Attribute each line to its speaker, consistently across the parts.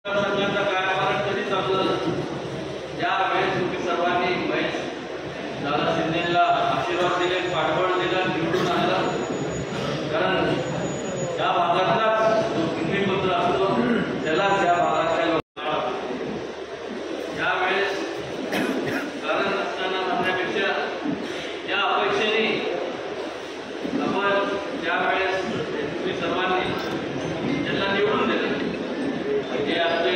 Speaker 1: सरकारचा कार्यभार कधी चालू झाला त्यावेळेस तुम्ही सर्वांनी महेश दादा शिंदेला आशीर्वाद दिले, पाठबळ दिलं, निवडून आणलं. कारण त्या भागातलाच जो किडनीपत्र असतो त्यालाच या भागातल्या लोकांना यावेळेस कारण नसताना म्हणण्यापेक्षा या अपेक्षेने आपण त्यावेळेस तुम्ही सर्वांनी त्यांना निवडून दिलं. जे आपले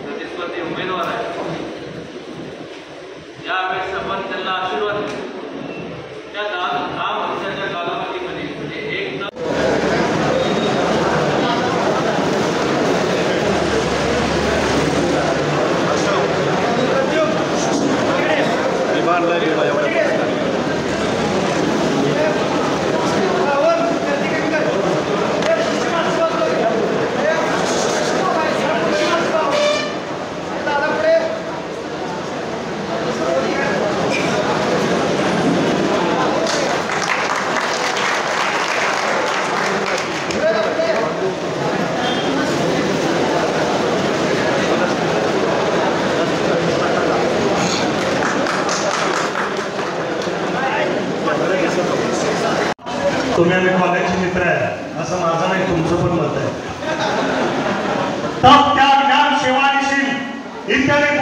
Speaker 1: प्रतिस्पर्धी उमेदवार आहेत यावेळेस आपण त्यांना आशीर्वाद दिला. त्या 10 वर्षाच्या कालावधीमध्ये म्हणजे एकदम
Speaker 2: तुम्ही आम्ही कॉलेजचे मित्र आहे असं माझं नाही, तुमचं पण मत आहे. तप त्याग ज्ञान सेवा निशील इत्यादी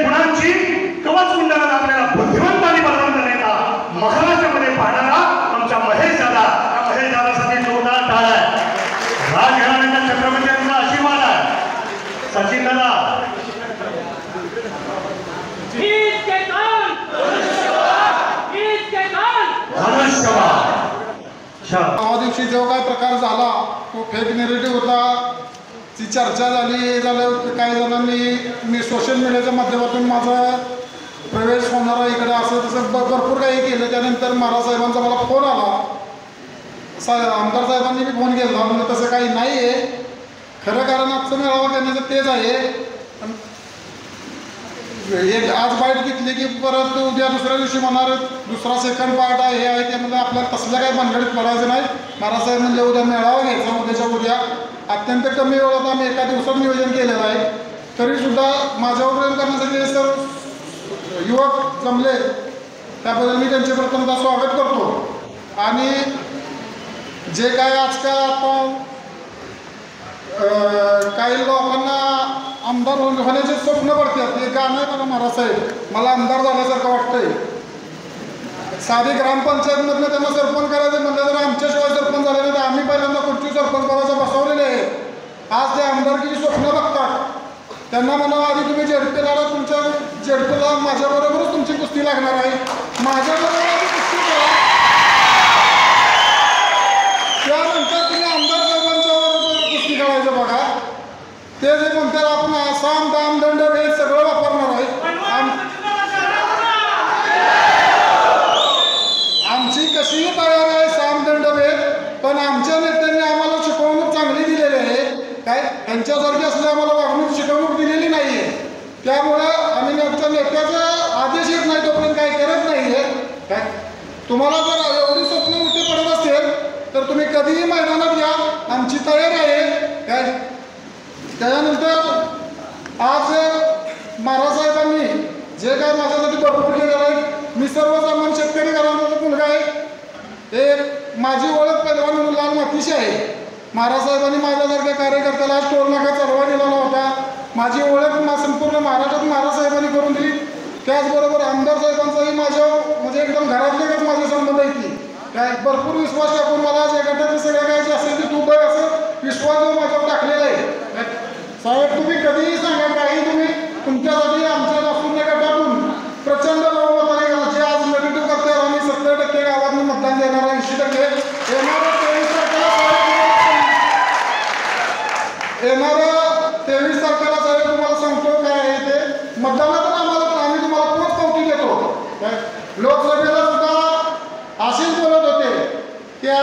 Speaker 2: गुणांची कवच कुंडलात आपल्याला बुद्धिमंत आणि बलवंत नेता महाराष्ट्रामध्ये पाहणारा आमचा महेश दादा. त्या महेश दादासाठी जोरदार टाळ्या आहे. राजघराण्याच्या छत्रपतींचा आशीर्वाद आहे. सचिन दादा
Speaker 3: दिवशी जो काय प्रकार झाला तो फेक नेरेटिव्ह होता, ती चर्चा झाली. हे झालं काही जणांनी मी सोशल मीडियाच्या माध्यमातून माझा प्रवेश होणारा इकडे असं तसं भरपूर काही केलं. त्यानंतर महाराज साहेबांचा मला फोन आला, आमदार साहेबांनी मी फोन केला म्हणजे तसं काही नाही आहे. खरं कारण आजचं मेळावा करण्याचं तेच आहे. एक आज बाईट घेतली की परत उद्या दुसऱ्या दिवशी म्हणणार दुसरा सेकंड पार्ट आहे हे आहे त्यामध्ये आपल्याला तसल्या काही भानगडीत पडायचं नाही. महाराजसाहेब म्हणजे उद्या मेळावा घ्यायचा उद्याच्या उद्या अत्यंत कमी वेळात आम्ही एका दिवसात नियोजन केलेलं आहे. तरीसुद्धा माझ्यावर प्रेम करण्यासाठी सर युवक जमले त्याबद्दल मी त्यांचे प्रथमतः स्वागत करतो. आणि जे काय आजकाल आता काही लोकांना आमदार होण्याचे स्वप्न पडतात ते गाणं आहे बघा महाराज साहेब मला आमदार झाल्यासारखं वाटतंय. साधी ग्रामपंचायतमधनं त्यांना सरपंच करायचं म्हटलं तर आमच्याशिवाय सरपंच झाले नाही तर आम्ही पहिल्यांदा खुर्ची सरपंच पदाचं बसवलेले आहे. आज ते आमदारकीची स्वप्न बघतात. त्यांना म्हणा आधी तुम्ही झेडपीला तुमच्या झेडपीला माझ्याबरोबरच तुमची कुस्ती लागणार आहे. माझ्याबरोबर आधी कुस्ती करा त्यानंतर तुम्ही आमदार साहेबांच्या बरोबर कुस्ती खेळायचं बघा. ते जे म्हणतात आपण साम दाम दंड भेद सगळं वापरणार आहे. आमची कशीही तयारी आहे साम दंड भेद, पण आमच्या नेत्यांनी आम्हाला शिकवणूक चांगली दिलेली आहे. काय त्यांच्यासारखी असल्या आम्हाला वागणूक शिकवणूक दिलेली नाही आहे. त्यामुळं आम्ही आमच्या नेत्याचा आदेश येत नाही तोपर्यंत काही करत नाही आहे. काय तुम्हाला जर एवढी स्वप्न मोठी पडत असेल तर तुम्ही कधीही मैदानात या, आमची तयारी आहे. काय त्यानंतर आज महाराज साहेबांनी जे काय माझ्यासाठी भरपूर केलेलं आहे. मी सर्वसामान्य शेतकरी घराण्याचा मुलगा आहे. एक माझी ओळख पहिलवान म्हणून लाल मातीशी आहे. महाराज साहेबांनी माझ्यासारख्या कार्यकर्त्याला टोल नाका चढवा दिलेला होता. माझी ओळख संपूर्ण महाराष्ट्रात महाराज साहेबांनी करून दिली. त्याचबरोबर आमदार साहेबांचाही माझ्या म्हणजे एकदम घरातलेच माझे संबंध आहेत की काय भरपूर विश्वास टाकून मला जे गटातली सगळ्या काय जे असेल ते तू बघ असं विश्वास जो माझ्यावर टाकलेला आहे. साहेब तुम्ही कधीही सांगा काही तुम्ही तुमच्यासाठी आमच्या नागपूर गटातून प्रचंड बहुमताने जे आज नेगेटिव्ह करतात आम्ही 70% गावातून मतदान देणार 80% येणाऱ्या 23 तारखेला साहेब तुम्हाला सांगतो काय आहे ते मतदानातून आम्ही तुम्हाला पोच पावती देतो. लोकसभेला सुद्धा असेच बोलत होते त्या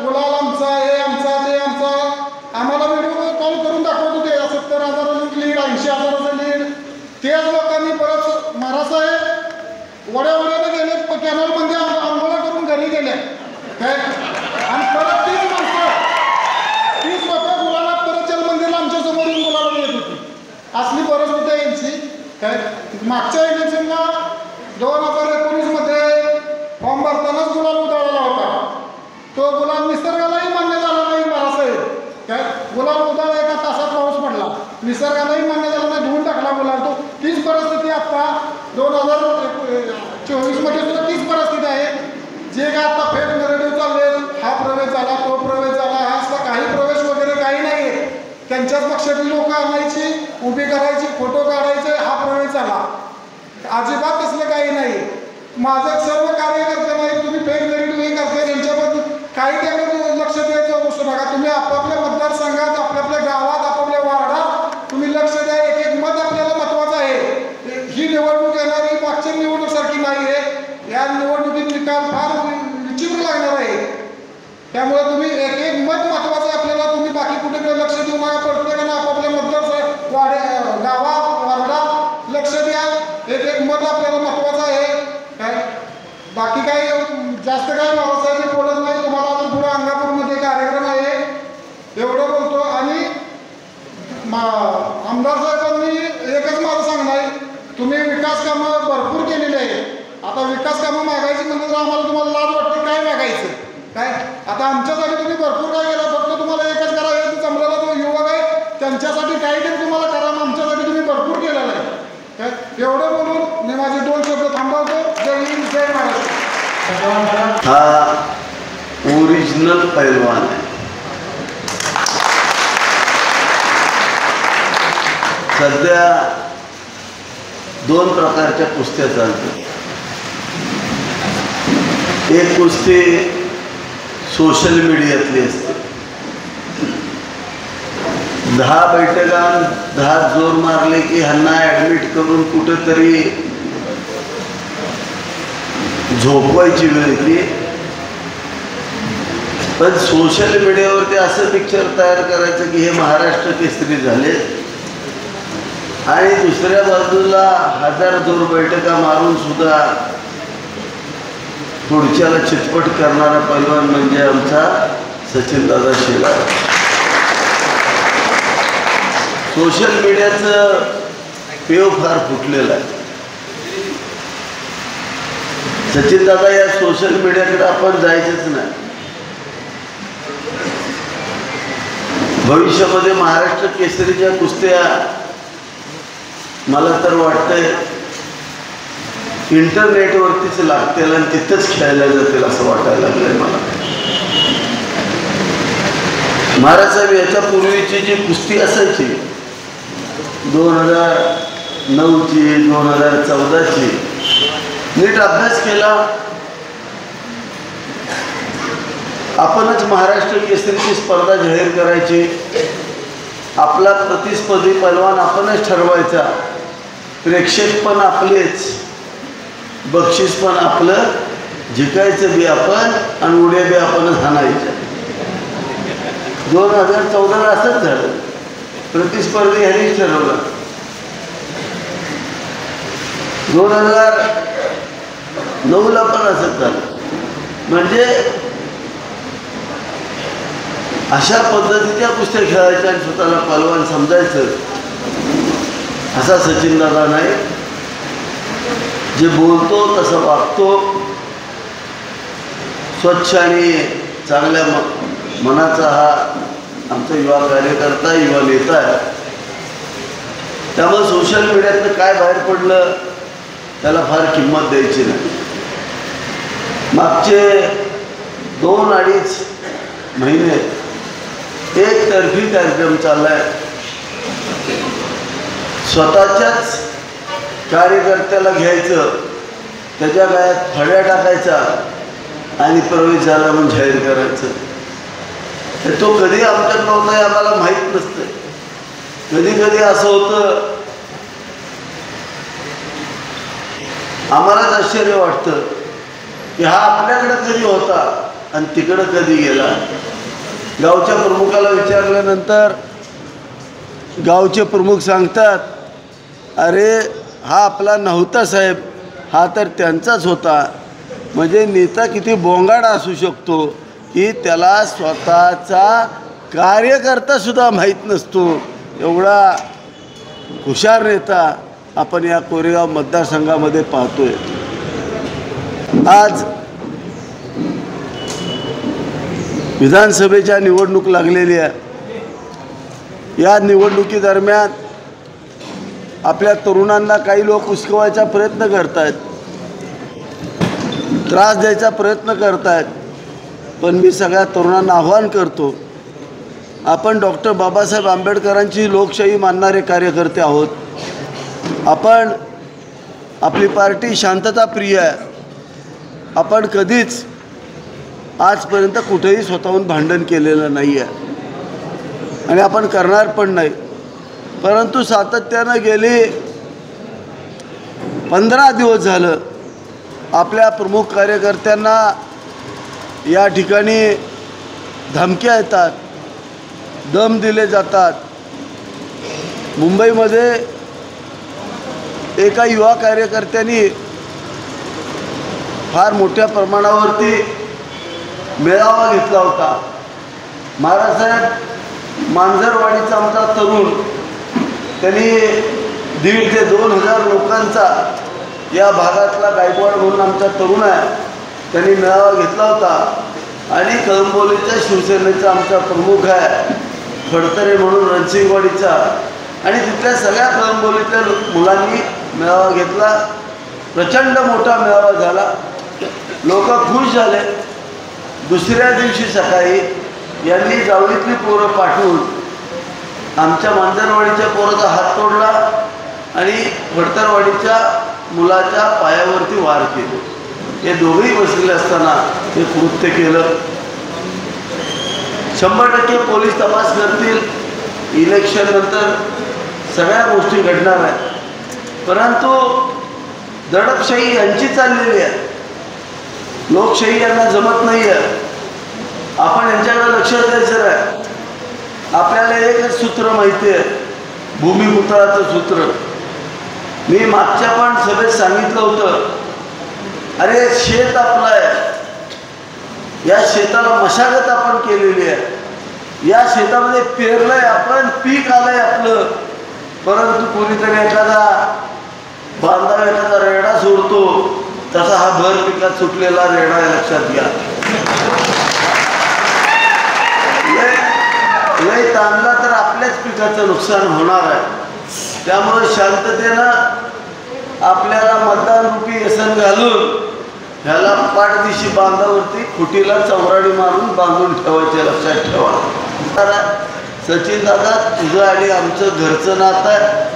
Speaker 3: गुलाल आमचा हे आमचा ते आमचा आम्हाला व्हिडिओ कॉल करून दाखवत होते 70,000 लीड 80,000 लीड. तेच लोकांनी परत महाराज साहेब वड्याने गेले कॅनलमध्ये आंघोळा करून घरी गेले काय आणि परत तीच माणसं ती स्वतः गुलाला परत जलमंदिरला आमच्यासमोर तो गुलाल निसर्गालाही मान्य झाला नाही बाळासाहेब. काय गुलाल उद्या एका तासात पाऊस पडला, निसर्गालाही मान्य झाला नाही, धुवून टाकला गुलाल. तो तीच परिस्थिती आता 2024 मध्ये सुद्धा तीच परिस्थिती आहे. जे काय आता फेक नरेटिव्ह चालले, हा प्रवेश झाला, तो प्रवेश झाला, हा असला काही प्रवेश वगैरे काही नाही आहे. त्यांच्याच पक्षातील लोक आणायची, उभी करायची, फोटो काढायचे, हा प्रवेश झाला. अजिबात तसलं काही नाही. माझं सर्व कार्यकर्ते नाही, तुम्ही फेक नरेटिव्ह हे करताय, त्यांच्याबद्दल काही त्याकडे लक्ष द्यायचं बसू नका. तुम्ही आपापल्या मतदारसंघात, आपापल्या गावात, आपापल्या वार्डात तुम्ही लक्ष द्या. एक एक मत आपल्याला महत्वाचं आहे. ही निवडणूक येणारी मागच्या निवडणुकीसारखी नाही आहे. या निवडणुकीत निकाल फार विचित्र लागणार आहे. त्यामुळे तुम्ही एक एक मत महत्वाचं आहे आपल्याला. तुम्ही बाकी कुठेकडे लक्ष देऊ नका. प्रत्येकानं आपापल्या मतदार गावात वार्डात लक्ष द्या. एक एक मत आपल्याला महत्वाचं आहे. काय बाकी काय जास्त काय बाबासाहेब बोलत नाही. तुम्हाला अजून पुढे अंगापूरमध्ये कार्यक्रम आहे, एवढं बोलतो. आणि आमदार साहेबांनी एकच माझं सांगणं आहे, तुम्ही विकास कामं भरपूर केलेली आहे. आता विकास कामं मागायची म्हणजे तर आम्हाला तुम्हाला लाज वाटते. काय मागायचं काय? आता आमच्यासाठी तुम्ही भरपूर काय केलं. फक्त तुम्हाला एकच करा, हे जमलेला तो युवक आहे त्यांच्यासाठी काही तरी तुम्हाला करा. आमच्यासाठी तुम्ही भरपूर केलेलं आहे. काय एवढं बोलून मी माझे 2 शब्द थांबवतो. जय हिंद, जय महाराष्ट्र.
Speaker 4: हा ओरिजिनल पैलवान आहे. सध्या 2 प्रकारच्या कुस्त्या चालतात. एक कुस्ती सोशल मीडियातली असते. 10 बैठकांत 10 जोर मारले की ह्यांना ॲडमिट करून कुठेतरी झोपवायची वेळ येते. पण सोशल मीडियावरती असं पिक्चर तयार करायचं की हे महाराष्ट्र केसरी झाले आणि दुसऱ्या बाजूला 1000 जोर बैठका मारून सुद्धा पुढच्याला चितपट करणारा पैलवान म्हणजे आमचा सचिनदादा शेलार. सोशल मीडियाचं पेव फार फुटलेलं आहे. सचिनदादा या सोशल मीडियाकडे आपण जायचंच नाही. भविष्यामध्ये महाराष्ट्र केसरीच्या कुस्त्या मला तर वाटतंय इंटरनेटवरतीच लागतील आणि तिथंच खेळल्या जातील असं वाटायला लागलंय मला. महाराज साहेब, याच्या पूर्वीची जी कुस्ती असायची 2009ची 2014ची नीट अभ्यास केला. आपणच महाराष्ट्र केसरीची स्पर्धा जाहीर करायची. आपला प्रतिस्पर्धी पैलवान आपणच ठरवायचा. प्रेक्षक पण आपलेच, बक्षीस पण आपलं, जिंकायचं बी आपण आणि उड्या बी आपणच हाणायच्या. 2014ला असंच झालं. प्रतिस्पर्धी ह्यांनीच ठरवलं. 2009ला पण असंच झालं. म्हणजे अशा पद्धतीच्या कुस्त्या खेळायच्या आणि स्वतःला पहलवान समजायचं असा सचिनदादा नाही. जे बोलतो तसं वागतो. स्वच्छ आणि चांगल्या मनाचा हा आमचा युवा कार्यकर्ता, युवा नेता आहे. त्यामुळे सोशल मीडियातनं काय बाहेर पडलं त्याला फार किंमत द्यायची नाही. मागचे 2-2.5 महिने एकतर्फी कार्यक्रम चाललाय. स्वतःच्याच कार्यकर्त्याला घ्यायचं, त्याच्या गायात फड्या टाकायचा आणि प्रवेश झाला म्हणून जाहीर करायचं. तो कधी आमच्यात नव्हता हे आम्हाला माहीत नसतं. कधी कधी असं होतं, आम्हालाच आश्चर्य वाटतं की हा आपल्याकडे कधी होता आणि तिकडं कधी गेला. गावच्या प्रमुखाला विचारल्यानंतर गावचे प्रमुख सांगतात, अरे हा आपला नव्हता साहेब, हा तर त्यांचाच होता. म्हणजे नेता किती बोंगाडा असू शकतो की त्याला स्वतःचा कार्यकर्तासुद्धा माहीत नसतो. एवढा हुशार नेता आपण या कोरेगाव मतदारसंघामध्ये पाहतोय. आज विधानसभेच्या निवडणूक लागलेली आहे. या निवडणुकीदरम्यान आपल्या तरुणांना काही लोक उचकवायचा प्रयत्न करत आहेत, त्रास द्यायचा प्रयत्न करत आहेत. पण मी सगळ्या तरुणांना आव्हान करतो, आपण डॉक्टर बाबासाहेब आंबेडकरांची लोकशाही मानणारे कार्यकर्ते आहोत. आपण आपली पार्टी शांतताप्रिय आहे. आपण कधीच आजपर्यंत कुठेही स्वतःहून भांडण केलेलं नाही आहे आणि आपण करणार पण नाही. परंतु सातत्यानं गेली 15 दिवस झालं आपल्या प्रमुख कार्यकर्त्यांना या ठिकाणी धमक्या येतात, दम दिले जातात. मुंबईमध्ये एका युवा कार्यकर्त्यांनी फार मोठ्या प्रमाणावरती मेळावा घेतला होता. महाराजसाहेब मांजरवाडीचा आमचा तरुण, त्यांनी 1,500 ते 2,000 लोकांचा, या भागातला गायकवाड म्हणून आमचा तरुण आहे, त्यांनी मेळावा घेतला होता. आणि कळंबोलीच्या शिवसेनेचा आमचा प्रमुख आहे फडतरे म्हणून रणसिंगवाडीचा, आणि तिथल्या सगळ्या कळंबोलीतल्या मुलांनी मेळावा घेतला. प्रचंड मोठा मेळावा झाला, लोक खुश झाले. दुसऱ्या दिवशी सकाळी यांनी जावळीतली पोरं पाठवून आमच्या मांजरवाडीच्या पोराचा हात तोडला आणि फडतरवाडीच्या मुलाच्या पायावरती वार केले. हे दोघेही बसलेले असताना हे कृत्य केलं. 100% पोलीस तपास करतील. इलेक्शन नंतर सगळ्या गोष्टी घडणार आहेत. परंतु दडपशाही यांची चाललेली आहे, लोकशाही यांना जमत नाही आहे. आपण यांच्याकडे लक्ष द्यायचं आहे. आपल्याला एकच सूत्र माहिती आहे, भूमिपुत्राचं सूत्र. मी मागच्या पण सभेत सांगितलं होतं, अरे शेत आपलं आहे, या शेताला मशागत आपण केलेली आहे, या शेतामध्ये पेरलंय आपण, पीक आलंय आपलं. परंतु कोणीतरी एखादा बांधाव एखादा रेडा सोडतो, तसा हा भर पिकात सुटलेला रेडा आहे, लक्षात घ्या. लय ताणला तर आपल्याच पिकाचं नुकसान होणार आहे. त्यामुळे शांततेनं आपल्याला मतदान रूपी व्यसन घालून ह्याला पाठदिशी बांधावरती खुटीला चौराडी मारून बांधून ठेवायचे, लक्षात ठेवा. सचिन दादा, तुझं आणि आमचं घरचं नातं आहे,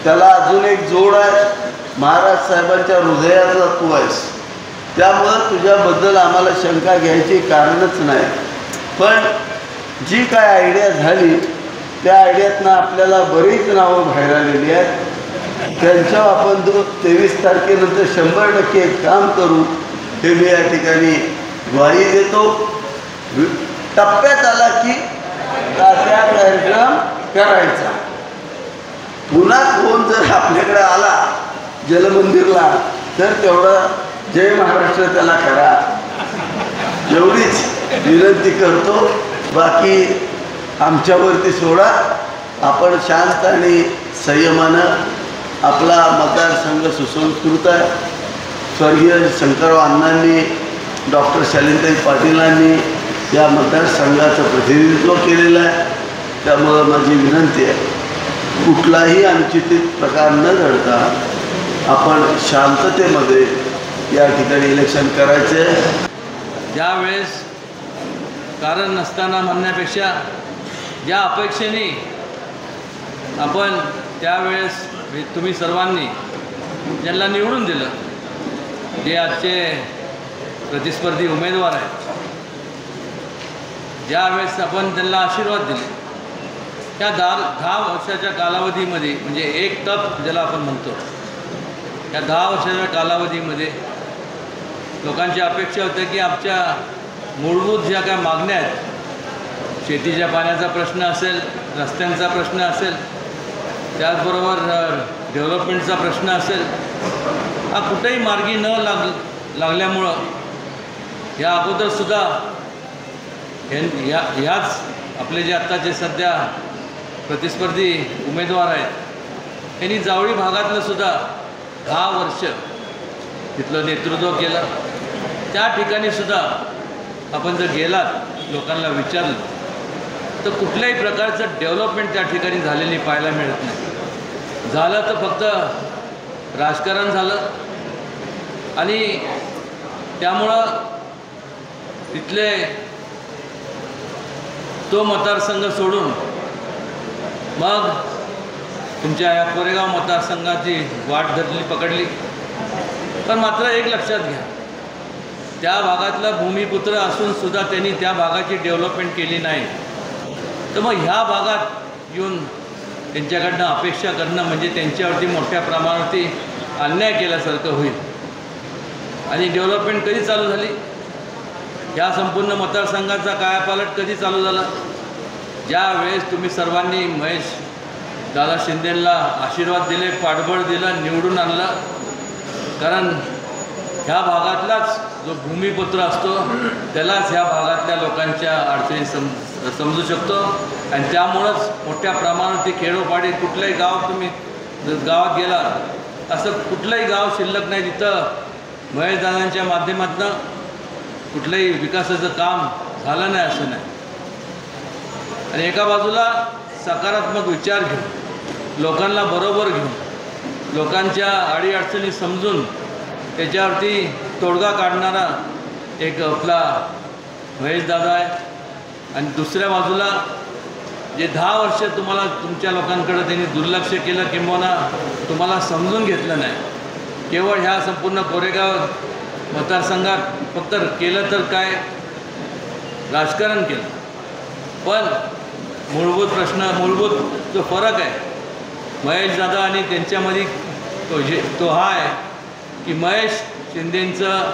Speaker 4: त्याला अजून एक जोड आहे, महाराज साहेबांच्या हृदयाचा तू आहेस. त्यामुळं तुझ्याबद्दल आम्हाला शंका घ्यायची कारणच नाही. पण जी काय आयडिया झाली त्या आयडियातनं आपल्याला बरीच नावं बाहेर आलेली आहेत. त्यांच्यावर आपण 23 तारखेनंतर 100% काम करू, हे मी या ठिकाणी ग्वाही देतो. टप्प्यात आला की त्या कार्यक्रम करायचा. पुन्हा कोण जर आपल्याकडे आला जलमंदिरला तर तेवढं जय महाराष्ट्र त्याला करा, एवढीच विनंती करतो. बाकी आमच्यावरती सोडा. आपण शांत आणि संयमानं आपला मतदारसंघ सुसंस्कृत आहे. स्वर्गीय शंकरराव अण्णांनी, डॉक्टर शालिनीताई पाटीलांनी या मतदारसंघाचं प्रतिनिधित्व केलेलं आहे. त्यामुळं माझी विनंती आहे, कुठलाही अनुचित प्रकार न घडता आपण शांततेमध्ये या ठिकाणी इलेक्शन करायचे.
Speaker 1: ज्यावेळेस कारण नसताना म्हणण्यापेक्षा ज्या अपेक्षेने आपण त्यावेळेस तुम्ही सर्वांनी ज्यांना निवडून दिलं, जे आजचे प्रतिस्पर्धी उमेदवार आहेत, ज्यावेळेस आपण त्यांना आशीर्वाद दिले, त्या 10 वर्षाच्या कालावधीमध्ये, म्हणजे एक टप ज्याला आपण म्हणतो, या 10 वर्षाच्या कालावधीमध्ये लोकांची अपेक्षा होती की आमच्या मूलभूत ज्या काय मागण्या आहेत, शेतीच्या पाण्याचा प्रश्न असेल, रस्त्यांचा प्रश्न असेल, त्याचबरोबर डेव्हलपमेंटचा प्रश्न असेल, हा कुठेही मार्गी न लागल्यामुळं या अगोदरसुद्धा ह्याच आपले जे आत्ताचे सध्या प्रतिस्पर्धी उमेदवार आहेत, त्यांनी जावळी भागातलं सुद्धा 10 वर्ष तिथलं नेतृत्व केलं. त्या ठिकाणी सुद्धा आपण जर गेलात लोकांना विचारलं तर कुठल्याही प्रकारचं डेव्हलपमेंट त्या ठिकाणी झालेली पाहायला मिळत नाही. झालं तर फक्त राजकारण झालं आणि त्यामुळं तिथले तो मतदारसंघ सोडून मग तुमच्या या कोरेगाव मतदारसंघाची वाट पकडली. पण मात्र एक लक्षात घ्या, त्या भागातला भूमिपुत्र असूनसुद्धा त्यांनी त्या भागाची डेव्हलपमेंट केली नाही. तर मग ह्या भागात येऊन त्यांच्याकडनं अपेक्षा करणं म्हणजे त्यांच्यावरती मोठ्या प्रमाणावरती अन्याय केल्यासारखं होईल. आणि डेव्हलपमेंट कधी चालू झाली? या संपूर्ण मतदारसंघाचा कायापालट कधी चालू झाला? ज्या वेळेस तुम्ही सर्वांनी महेश दादा शिंदेंना आशीर्वाद दिले, पाठबळ दिलं, निवडून आणलं. कारण ह्या भागातलाच जो भूमिपुत्र असतो त्यालाच ह्या भागातल्या लोकांच्या अडचणी समजू शकतो. आणि त्यामुळंच मोठ्या प्रमाणात खेडोपाडी कुठलंही गाव तुम्ही गावात गेला असं कुठलंही गाव शिल्लक नाही जिथं महेशदादांच्या माध्यमातून कुठलंही विकासाचं काम झालं नाही असं नाही. आणि एका बाजूला सकारात्मक विचार घेऊन, लोकांना बरोबर घेऊन, लोकांच्या अडीअडचणी समजून त्याच्यावरती तोडगा काढणारा एक आपला महेशदादा आहे. आणि दुसऱ्या बाजूला जे 10 वर्ष तुम्हाला तुमच्या लोकांकडे त्यांनी दुर्लक्ष केलं किंवा तुम्हाला समजून घेतलं नाही, केवळ ह्या संपूर्ण कोरेगाव मतदारसंघात फक्त केलं तर काय राजकारण केलं. पण मूलभूत जो फरक आहे महेशदादा आणि त्यांच्यामध्ये तो हा आहे की महेश शिंदेंचं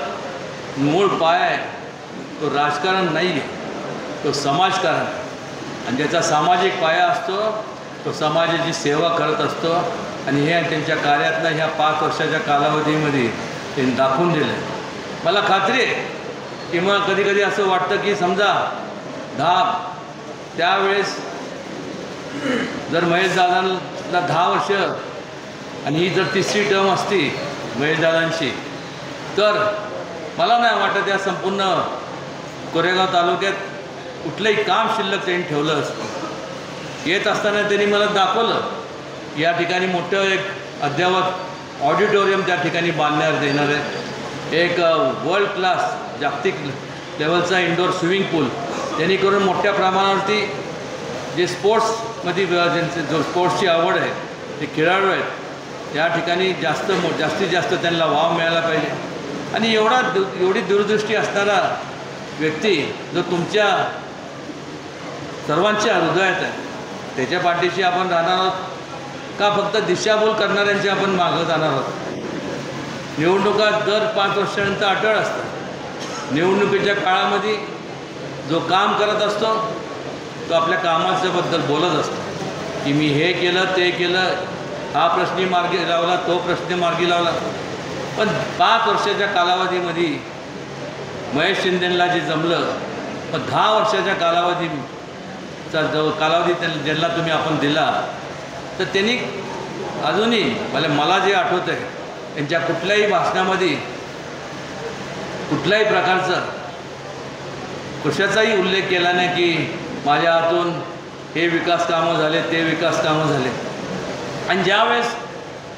Speaker 1: मूळ पाय आहे तो राजकारण नाही आहे, तो समाजकारण. आणि ज्याचा सामाजिक पाया असतो तो समाजाची सेवा करत असतो. आणि हे त्यांच्या कार्यातनं ह्या 5 वर्षाच्या कालावधीमध्ये त्यांनी दाखवून दिलं आहे. मला खात्री आहे की मग कधी असं वाटतं की समजा त्यावेळेस जर महेशदादांना 10 वर्ष आणि ही जर 3री टर्म असती महेशदादांची तर मला नाही वाटत या संपूर्ण कोरेगाव तालुक्यात कुठलंही काम शिल्लक त्यांनी ठेवलं असतं. येत असताना त्यांनी मला दाखवलं या ठिकाणी मोठं एक अद्ययावत ऑडिटोरियम त्या ठिकाणी बांधण्यात येणार आहे. एक वर्ल्ड क्लास जागतिक लेवलचा इंडोर स्विमिंग पूल त्यांनी करून मोठ्या प्रमाणावरती जे स्पोर्ट्समध्ये जो स्पोर्ट्सची आवड आहे ते खेळाडू आहेत या ठिकाणी जास्तीत जास्त त्यांना वाव मिळाला पाहिजे. आणि एवढी दूरदृष्टी असणारा व्यक्ती जो तुमच्या सर्वांच्या हृदयात आहे त्याच्या पाठीशी आपण राहणार आहोत का फक्त दिशाभूल करणाऱ्यांची आपण मागं जाणार आहोत? निवडणुका दर 5 वर्षानंतर अटळ असतात. निवडणुकीच्या काळामध्ये जो काम करत असतो तो आपल्या कामाच्याबद्दल बोलत असतो की मी हे केलं ते केलं, हा प्रश्न मार्गी लावला, तो प्रश्न मार्गी लावला. पण 5 वर्षाच्या कालावधीमध्ये महेश शिंदेंना जे जमलं पण 10 वर्षाच्या कालावधीचा जो कालावधी ज्यांना तुम्ही आपण दिला तर त्यांनी अजूनही मला जे आठवतं आहे त्यांच्या कुठल्याही भाषणामध्ये कुठल्याही प्रकारचा कशाचाही उल्लेख केला नाही की माझ्या हातून हे विकास कामं झाले, ते विकास कामं झाले. आणि ज्यावेळेस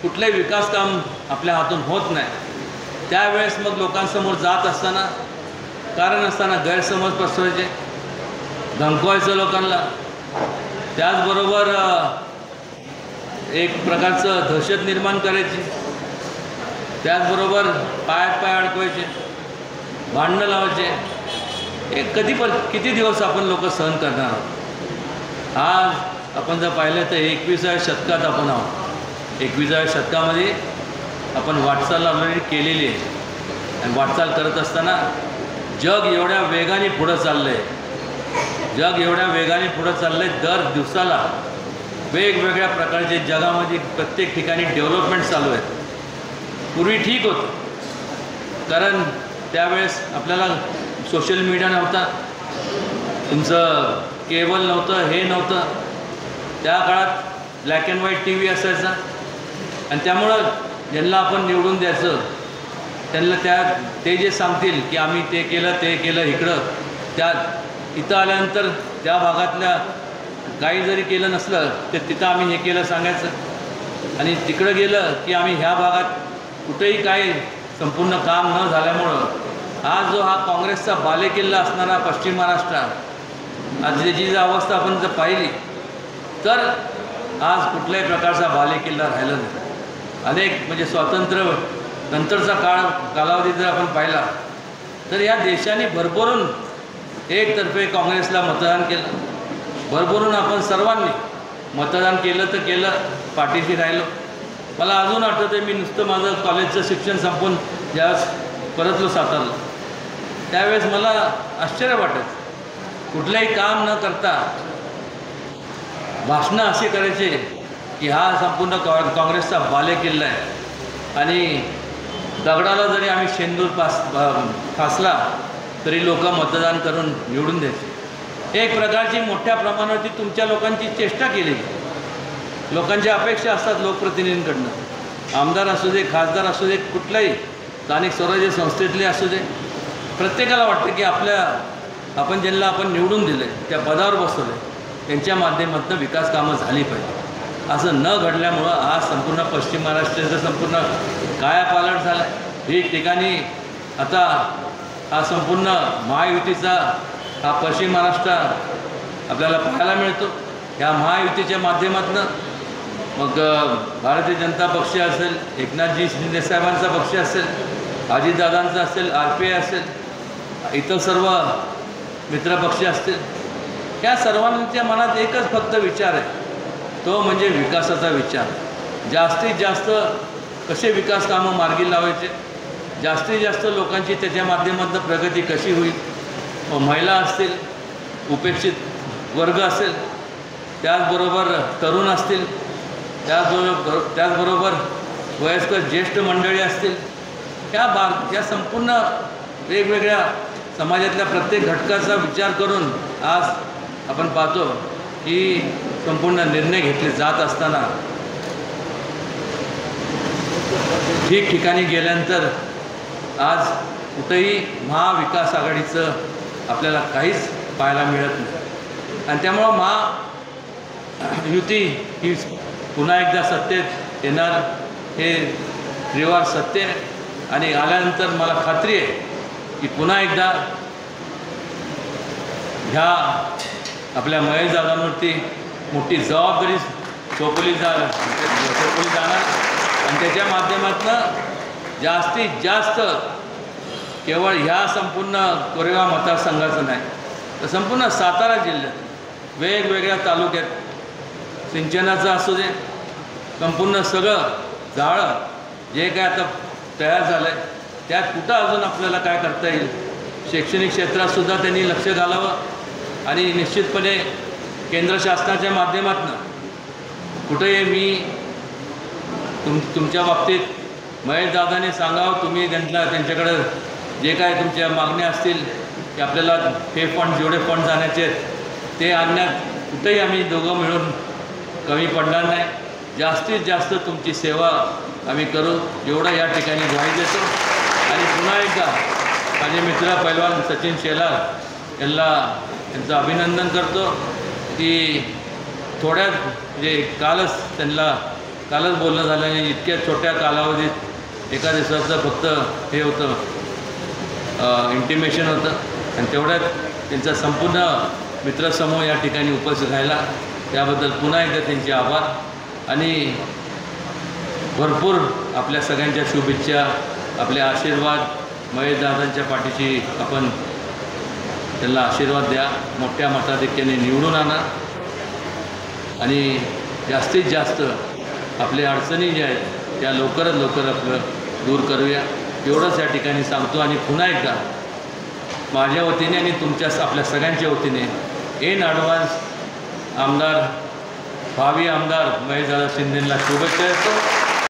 Speaker 1: कुठलंही विकास काम आपल्या हातून होत नाही त्यावेळेस मग लोकांसमोर जात असताना कारण असताना गैरसमज पसरवायचे, धमकवायचं लोकांना. त्याचबरोबर एक प्रकारचं दहशत निर्माण करायची, त्याचबरोबर पायात पाय अडकवायचे, भांडणं लावायचे. किती दिवस आपण लोक सहन करणार आहोत? आज आपण जर पाहिलं तर 21व्या शतकात आपण आहोत. 21व्या शतकामध्ये आपण वाटचाल ऑलरेडी केलेली आहे. आणि वाटचाल करत असताना जग एवढ्या वेगाने पुढं चाललं आहे, दर दिवसाला वेगवेगळ्या प्रकारचे जगामध्ये प्रत्येक ठिकाणी डेव्हलपमेंट चालू आहे. पूर्वी ठीक होतं कारण त्यावेळेस आपल्याला सोशल मीडिया नव्हता, तुमचं केबल नव्हतं, हे नव्हतं. त्या काळात ब्लॅक अँड व्हाईट TV असायचा. आणि त्यामुळं ज्यांना आपण निवडून द्यायचं त्यांना ते जे सांगतील की आम्ही ते केलं इकडं इथं आल्यानंतर त्या भागातल्या काही जरी केलं नसलं तर तिथं आम्ही हे केलं सांगायचं, आणि तिकडं गेलं की आम्ही ह्या भागात कुठेही काही संपूर्ण काम न झाल्यामुळं आज जो हा काँग्रेसचा बालेकिल्ला असणारा पश्चिम महाराष्ट्रात आज त्याची जर अवस्था आपण जर पाहिली तर आज कुठल्याही प्रकारचा बालेकिल्ला राहिला नाही. अनेक म्हणजे स्वातंत्र्य नंतरचा कालावधी जर आपण पाहिला तर या देशाने भरभरून एकतर्फे काँग्रेसला मतदान केलं, भरभरून आपण सर्वांनी मतदान केलं तर केलं, पाठीशी राहिलो. मला अजून आठवतं आहे, मी नुसतं माझं कॉलेजचं शिक्षण संपून ज्यावेळेस परतलो सातारला त्यावेळेस मला आश्चर्य वाटायचं, कुठलंही काम न करता भाषणं अशी करायचे की हा संपूर्ण काँग्रेसचा बालेकिल्ला आहे, आणि दगडाला जरी आम्ही शेंदूर फासला तरी लोक मतदान करून निवडून द्यायचे. एक प्रकारची मोठ्या प्रमाणावरती तुमच्या लोकांची चेष्टा केली. लोकांच्या अपेक्षा असतात लोकप्रतिनिधींकडनं, आमदार असू दे, खासदार असू दे, कुठल्याही स्थानिक स्वराज्य संस्थेतले असू दे, प्रत्येकाला वाटतं की आपण ज्यांना आपण निवडून दिले त्या पदावर बसवले त्यांच्या माध्यमातून विकास कामं झाली पाहिजे. असं न घडल्यामुळं आज संपूर्ण पश्चिम महाराष्ट्राचं संपूर्ण कायापालट झाला आहे. एक ठिकाणी आता हा संपूर्ण महायुतीचा हा पश्चिम महाराष्ट्र आपल्याला पाहायला मिळतो. ह्या महायुतीच्या माध्यमातून मग भारतीय जनता पक्ष असेल, एकनाथजी शिंदे साहेबांचा पक्ष असेल, अजितदादांचा असेल, RPI असेल, इतर सर्व मित्रपक्ष असतील, या सर्वांच्या मनात एकच फक्त विचार आहे, तो म्हणजे विकासाचा विचार. जास्तीत जास्त कसे विकास कामं मार्गी लावायचे, जास्तीत जास्त लोकांची त्याच्या माध्यमातून प्रगती कशी होईल. महिला असतील, उपेक्षित वर्ग असेल, त्याचबरोबर तरुण असतील, त्याचबरोबर वयस्कर ज्येष्ठ मंडळी असतील, या संपूर्ण वेगवेगळ्या समाजातल्या प्रत्येक घटकाचा विचार करून आज आपण पाहतो की संपूर्ण निर्णय घेतले जात असताना ठिकठिकाणी गेल्यानंतर आज कुठेही महाविकास आघाडीचं आपल्याला काहीच पाहायला मिळत नाही. आणि त्यामुळं महायुती ही पुन्हा एकदा सत्तेत येणार हे त्रिवार सत्य आहे, आणि आल्यानंतर मला खात्री आहे की पुन्हा एकदा ह्या आपल्या महेश दादांवरती मोठी जबाबदारी सोपवली जाणार, आणि त्याच्या माध्यमातून जास्तीत जास्त केवळ ह्या संपूर्ण कोरेगाव मतदारसंघाचं नाही तर संपूर्ण सातारा जिल्ह्यात वेगवेगळ्या तालुक्यात सिंचनाचं असू दे, संपूर्ण सगळं जाळं जे काय आता तयार झालं आहे त्यात कुठं अजून आपल्याला काय करता येईल. शैक्षणिक क्षेत्रातसुद्धा त्यांनी लक्ष घालावं, आणि निश्चितपणे केंद्र शासनाच्या माध्यमातून कुठेही मी तुमच्या बाबतीत महेश दादाने सांगावं, तुम्ही त्यांच्याकडं जे काय तुमच्या मागण्या असतील की आपल्याला हे फंड जेवढे फंड जाण्याचे आहेत ते आणण्यात कुठेही आम्ही दोघं मिळून कमी पडणार नाही. जास्तीत जास्त तुमची सेवा आम्ही करू एवढं या ठिकाणी ग्वाही देतो. आणि पुन्हा एकदा माझे मित्र पैलवान सचिन शेलार यांचं अभिनंदन करतो की थोड्याच म्हणजे कालच बोलणं झालं आणि इतक्या छोट्या कालावधीत एका दिवसाचं फक्त हे होतं इंटिमेशन होतं, आणि तेवढ्यात त्यांचा संपूर्ण मित्रसमूह या ठिकाणी उपस्थित राहिला, त्याबद्दल पुन्हा एकदा त्यांचे आभार. आणि भरपूर आपल्या सगळ्यांच्या शुभेच्छा, आपले आशीर्वाद, महेश दादांच्या पाठीशी आपण त्यांना आशीर्वाद द्या, मोठ्या मताधिक्याने निवडून आणा, आणि जास्तीत जास्त आपल्या अडचणी ज्या आहेत त्या लवकरात लवकर आपलं दूर करूया एवढंच या ठिकाणी सांगतो. आणि पुन्हा एकदा माझ्या वतीने आणि आपल्या सगळ्यांच्या वतीने इन ॲडव्हान्स भावी आमदार महेश दादा शिंदेंना शुभेच्छा देतो.